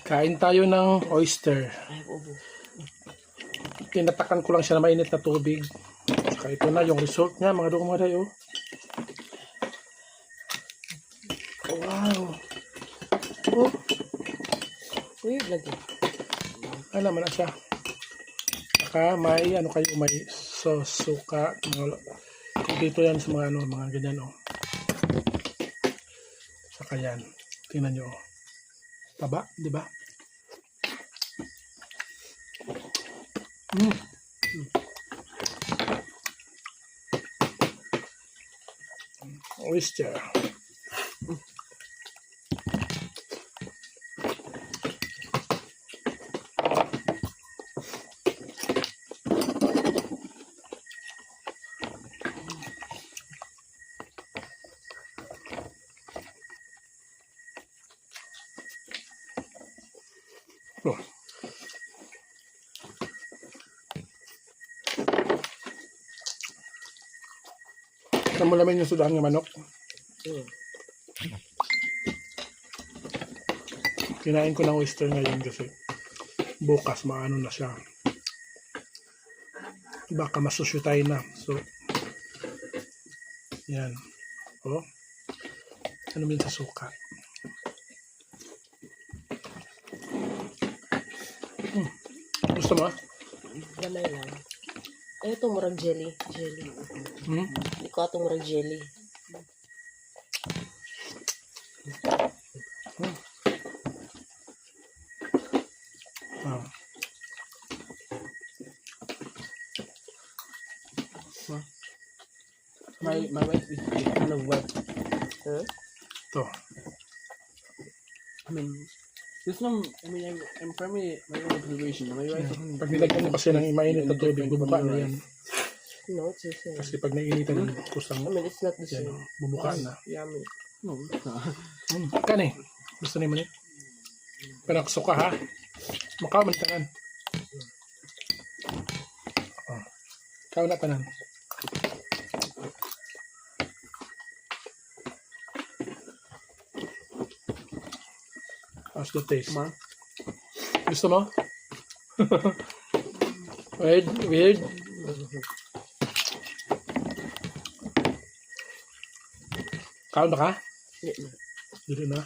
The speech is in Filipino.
Kain tayo ng oyster. Tinatakan ko lang siya na mainit na tubig. Saka ito na yung result niya, mga dumaday, oh. Wow. Oh. Weird lagi. Alam mo na siya. Saka may ano kayo, may suka. Dito yan sa mga ano, mga ganyan, oh. Saka yan. Tingnan nyo, oh. Taba, di ba? Oyster. Oh. Namulamin yung sudahan ng manok. Kinain ko ng oyster ngayon kasi bukas maano na siya. Baka masusyo tayo na. So, yan. Oh. Ano min sa suka. Gusto mo? Gamay lang. Eh, ito murag jelly. Jelly. Hindi ko ito murag jelly. Ah. My wife is kind of wet. Huh? Ito. I mean, there's no, I mean, I'm from my own observation. My wife is Pag nilagyan mo kasi ng mainit na tubig, bubuka na yan. No, it's the same. Kasi pag nainitan ng kusang, I mean, it's not the yan, same. bubuka na. Yummy. no, it's not. Kani, gusto na yung manit. Panaksuka ha. Makaw man tanan. Oh. Kau na tanan. How's the taste? Ma? Gusto mo? Weird, weird. Kaon ba ka? Hindi na. Hindi na.